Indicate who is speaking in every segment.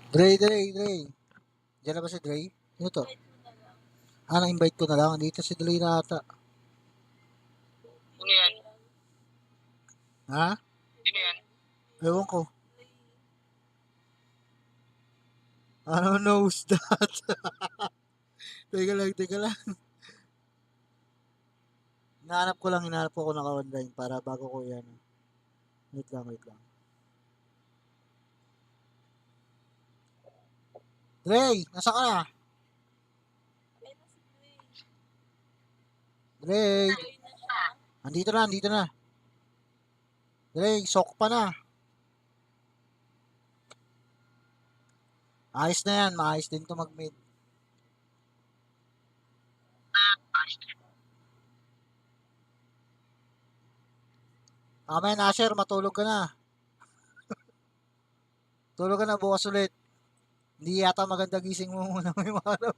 Speaker 1: Dre. Diyan na ba si Dre? Ano to? Na-invite ko na lang. Dito si Dre na ata.
Speaker 2: Ano yan?
Speaker 1: Ha?
Speaker 2: Sino yan?
Speaker 1: Ewan ko. Ano knows that? Teka lang. Hinahanap ko naka-online para bago ko yan. Wait lang. Dre, nasa ka na? Dre, andito na. Dre, sok pa na. Ayos na yan, maayos din to mag-mid. Mamaya na, Asher, matulog ka na. Tulog ka na bukas ulit. Hindi yata maganda gising mo muna ngayong araw.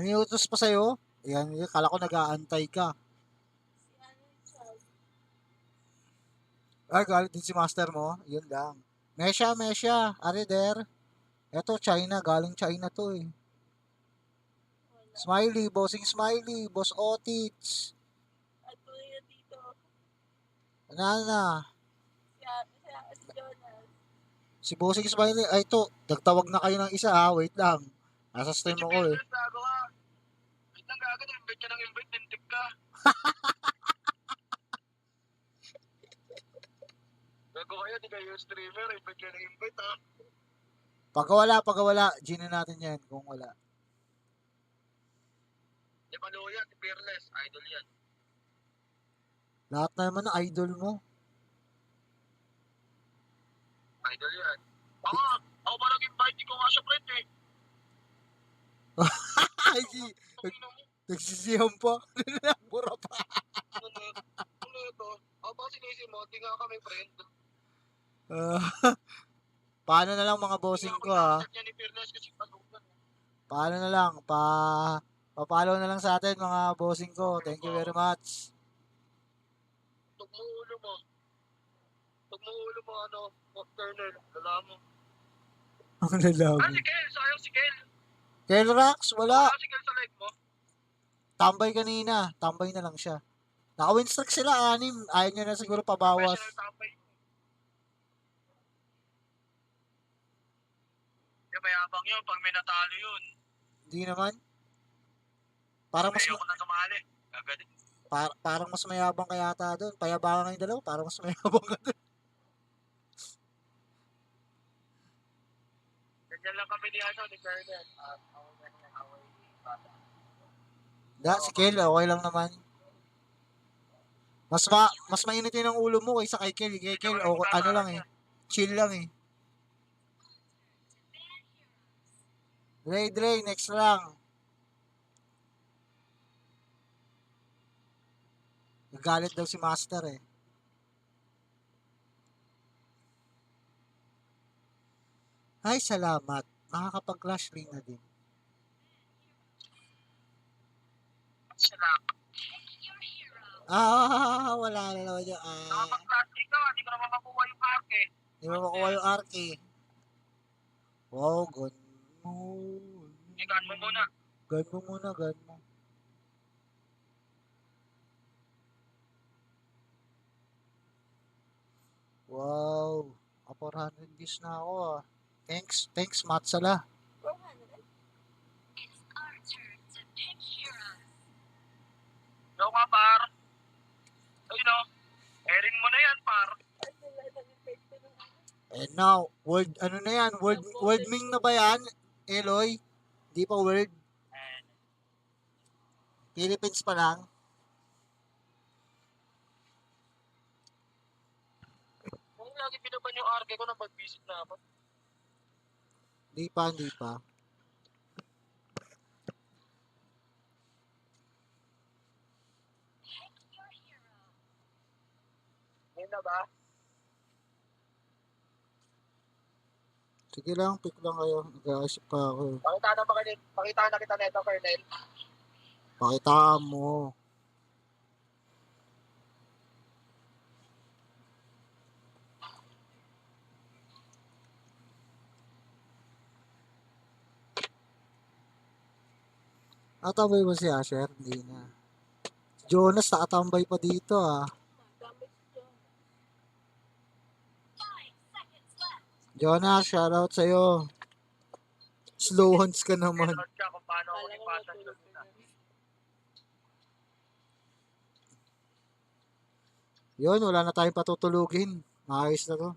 Speaker 1: Ang iutos pa sa'yo? Yan, kala ko nag-aantay ka. Ay, galit din si master mo? Yun lang. Mesha, are there? Eto, China, galing China to eh. Smiley, bossing Smiley, boss Otits. Ano na? Si bossing Smiley, ay to, nagtawag na kayo ng isa ha, wait lang. Nasa stream
Speaker 2: Medyo
Speaker 1: ako eh.
Speaker 2: fearless, gago ka. Wait lang gago, invite ka ng invite, nintip ka. Gago kayo, di kayo streamer, invite ka ng invite ha.
Speaker 1: Pagka wala, gino natin yan kung wala.
Speaker 2: Di ba yan, si fearless, idol yan.
Speaker 1: Lahat na naman na idol mo.
Speaker 2: Idol yan. Ako ba nag-invite, di ko nga siya friend eh.
Speaker 1: Ay, nagsisiyam pa. Pura pa.
Speaker 2: Ano ito? Ako ba sinisi mo, di nga kami friend.
Speaker 1: Paano na lang mga bossing ko ha?
Speaker 2: Niya ni fearless kasi palugan.
Speaker 1: Paano na lang? Pa-follow na lang sa atin mga bossing ko. Thank you very much.
Speaker 2: Tug mo ulo mo. Tug mo ulo mo, ano, Colonel, lala mo.
Speaker 1: Ang lalabo.
Speaker 2: Si Kel, sayang si Kel.
Speaker 1: Kel Rax, wala.
Speaker 2: Si Kel sa live mo.
Speaker 1: Tambay kanina. Tambay na lang siya. Naka-win streak sila, 6. Ayaw niya na siguro pabawas.
Speaker 2: Professional tambay. Yung mayabang yun, pag may natalo yun.
Speaker 1: Hindi naman. Parang mas
Speaker 2: ayoko na sumali. Gagaling.
Speaker 1: parang mas mayabang ka yata doon. Payabangan ng dalawa, parang mas mayabang ka doon.
Speaker 2: Ganyan lang kami ni Colonel.
Speaker 1: Si Kel, okay lang naman. Mas mainit yun ang ulo mo kaysa kay Kel. Kay Kel, ano lang eh. Chill lang eh. Dre, next lang. Nagalit daw si Master eh. Ay, salamat. Nakakapag-clash ring na din.
Speaker 2: Salamat.
Speaker 1: Wala na naman yung
Speaker 2: Nakapag-clash ka, hindi ko naman makuha yung arke.
Speaker 1: Hindi mo makuha yung arke. Wow, gun mo.
Speaker 2: Ikan mo muna.
Speaker 1: Gun mo. Wow. 400 views na ako ah. Thanks, Matsala.
Speaker 2: Yo nga, par. Ayun o. Erin mo na yan, par.
Speaker 1: And now, ano na yan? World Ming na ba yan? Eloy? Di pa world? Philippines pa lang?
Speaker 2: Kung lagi pinaban yung arke ko na pag-visit na ako.
Speaker 1: Di pa.
Speaker 2: Ngayon na ba?
Speaker 1: Sige lang, pick lang kayo. Nag-aasip pa ako.
Speaker 2: Pakita na kita neto, Colonel.
Speaker 1: Pakitaan mo. Atambay ba si Asher? Hindi na. Jonas, nakatambay pa dito ah. Jonas, shoutout sa'yo. Slow hands ka naman.
Speaker 2: Pinanood ka kung paano ako ipasang kanina.
Speaker 1: Yun, wala na tayong patutulugin. Maayos na to.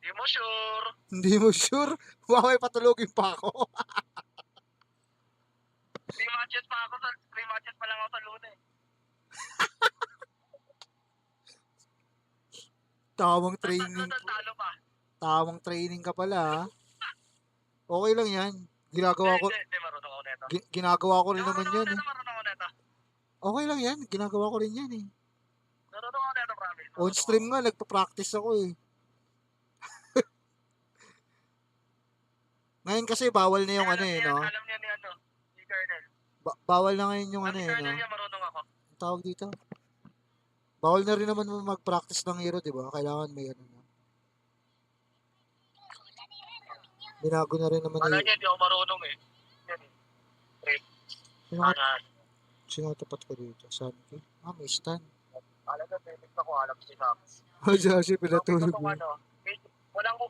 Speaker 2: Di mo sure.
Speaker 1: Hindi mo sure? Baka may patulugin pa ako.
Speaker 2: 3 matches pa lang ako sa Lunes.
Speaker 1: Tamang
Speaker 2: Training.
Speaker 1: training.
Speaker 2: Talo pa.
Speaker 1: Tamang training ka pala ha. Okay lang yan. Ginagawa ko,
Speaker 2: Hindi, marunong ako neto.
Speaker 1: ginagawa ko rin naman yan eh.
Speaker 2: Marunong ako neto.
Speaker 1: Okay lang yan. Ginagawa ko rin yan eh.
Speaker 2: Marunong ako neto, promise.
Speaker 1: On stream nga, nagpa-practice ako eh. Ngayon kasi bawal na yung ano eh, no?
Speaker 2: Alam niya ni ano, ni Colonel.
Speaker 1: Bawal na ngayon yung ano
Speaker 2: Ni
Speaker 1: eh, no?
Speaker 2: Colonel niya marunong ako.
Speaker 1: Ang tawag dito? Bawal na rin naman mag-practice ng hero, di ba? Kailangan may ano na. Binago na rin naman
Speaker 2: Wala niya, di ako marunong eh. Yan eh.
Speaker 1: Sinatapat ko dito. Sanki. Ah, may stand.
Speaker 2: Alam na, basic ako, alam si Sam.
Speaker 1: Kasi pinatulog mo.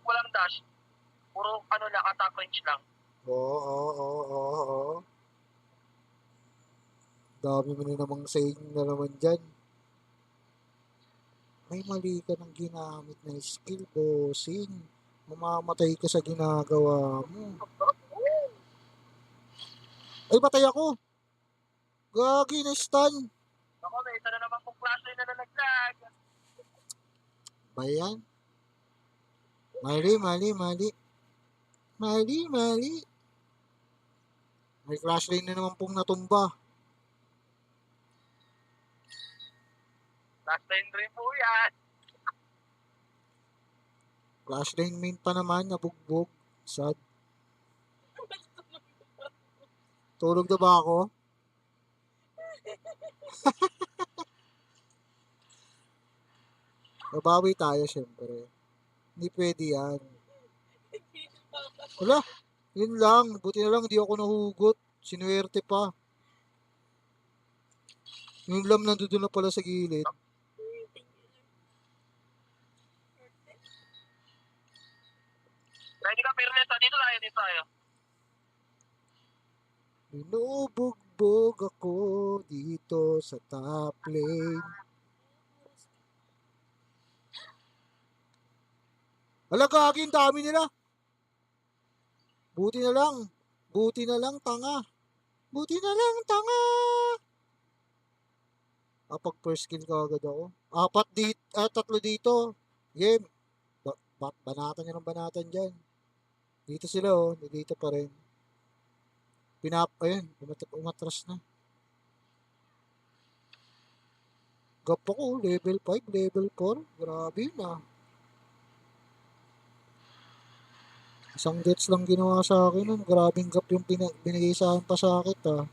Speaker 2: Walang dash. Puro ano lang, attack range lang.
Speaker 1: Oo. Dami mo na namang saying na naman dyan. May mali ka ng ginamit na skill, bossing. Mamamatay ka sa ginagawa mo. Ay, patay ako. Gagi na stun.
Speaker 2: Ako, may isa na naman kong klase na nalaglag.
Speaker 1: Ba yan? Mali. May crash lane na naman pong natumba.
Speaker 2: Last time rin po yan.
Speaker 1: Crash lane main pa naman, nabugbog. Sad. Tulog na ba ako? Babawi tayo syempre. Hindi pwede yan. Wala. Yun lang. Buti na lang hindi ako nahugot. Sinuwerte pa. Yung lam nandun na pala sa gilid.
Speaker 2: Ready ka, Pernet? Dito tayo.
Speaker 1: Binubugbog ako dito sa top lane. Hala, gagi, ang dami nila. Buti na lang, tanga. Pag first kill ka agad ako. Tatlo dito. Game. Banatan nyo ng banatan dyan. Dito sila oh. Dito pa rin. Ayun. Umatras na. Gap ako. Level 5, level 4. Grabe na. Isang deaths lang ginawa sa akin. Grabing gap yung binigay sa akin pa sakit ah.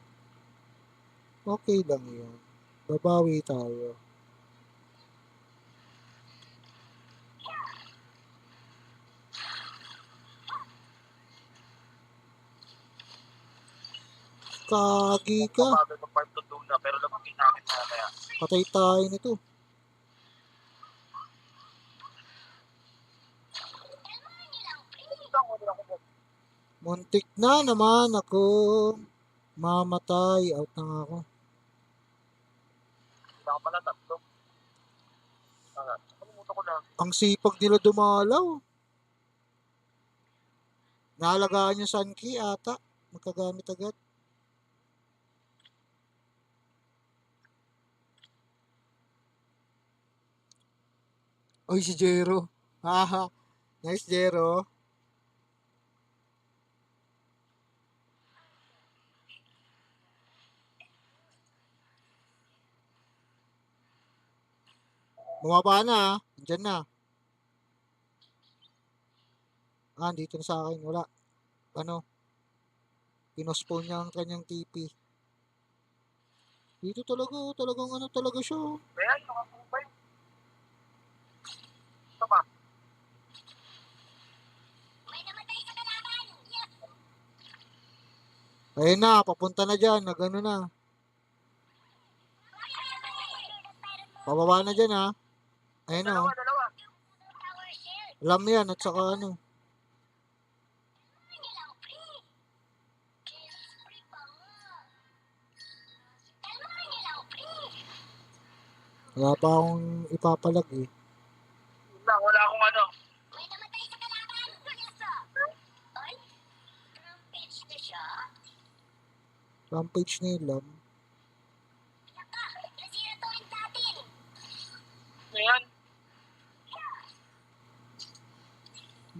Speaker 1: Okay lang yun. Babawi tayo. Kagi ka.
Speaker 2: Bago mag-farm to tuna, pero lumaki sa akin na kaya.
Speaker 1: Patay tayo nito. Muntik na naman ako. Mamatay. Out na nga ako.
Speaker 2: Baka pala tatlo. Nakalimutan ko lang.
Speaker 1: Ang sipag nila dumalaw. Naalagaan yung Sunky ata. Magkagamit agad. Oy, si Jero. Haha. Nice, Jero. Bumaba na ah. Diyan na. Dito na sa akin. Wala. Ano? Pinospone niya ang kanyang TP. Dito talagang ano talaga siya.
Speaker 2: Kaya yung mga kumpay. Ito ba?
Speaker 1: Ayun na, papunta na dyan. Nagano na. Pababa na dyan ha. Ayun na.
Speaker 2: Dalawa, dalawa.
Speaker 1: Alam yan at saka ano. Wala pa akong ipapalag eh.
Speaker 2: Wala akong ano.
Speaker 1: Rampage na yun lang.
Speaker 2: Ngayon,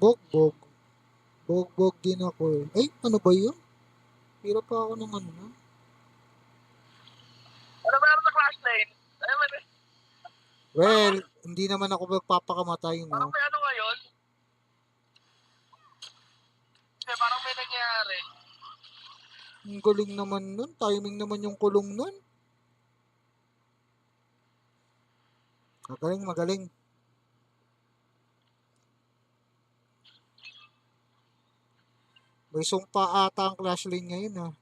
Speaker 1: Bogbog. Bogbog din ako eh. Ay, ano ba yun? Hirap pa ako ng ano na.
Speaker 2: ano ba naman sa class lane? Ano ba?
Speaker 1: Well, hindi naman ako magpapakamatay
Speaker 2: Parang
Speaker 1: no.
Speaker 2: may ano ngayon? Parang may nangyari.
Speaker 1: Ang galing naman nun. Timing naman yung kulong nun. Magaling, magaling. May sumpa ata ang clash lane ngayon ha.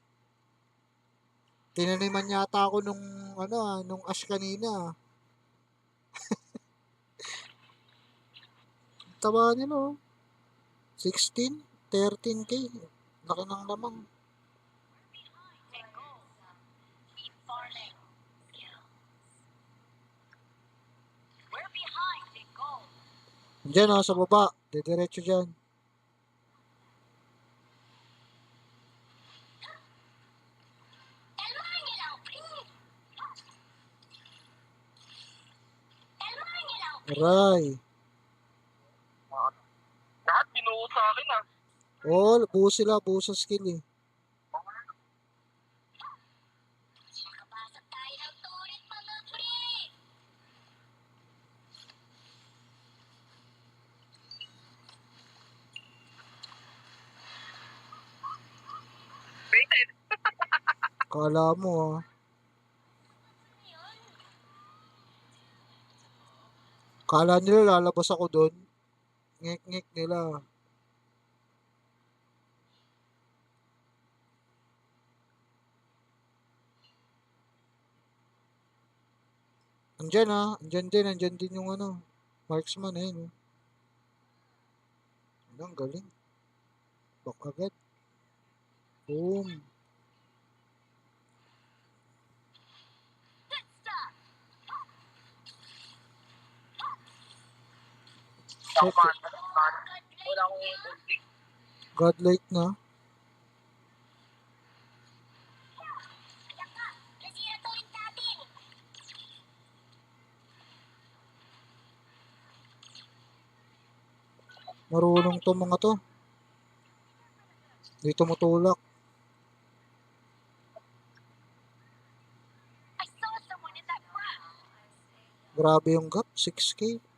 Speaker 1: Tinaniman yata ako nung ano nung Ash kanina. Taba nila oh. 16, 13k. Laki ng lamang. Diyan sa baba. Didiretso dyan. Aray.
Speaker 2: Lahat binuo sa akin ah.
Speaker 1: Oh, buo sila. Buo sa skill eh.
Speaker 2: Baited.
Speaker 1: Kala mo Kala nila lalabas ako doon. Ngek-ngek nila. Andyan andyan din yung ano, marksman eh. Ang galing. Back agad. Boom. Shit,
Speaker 2: Wala akong ulti.
Speaker 1: godlike na. Marunong to mga to. Di tumutulak. Grabe yung gap, 6k.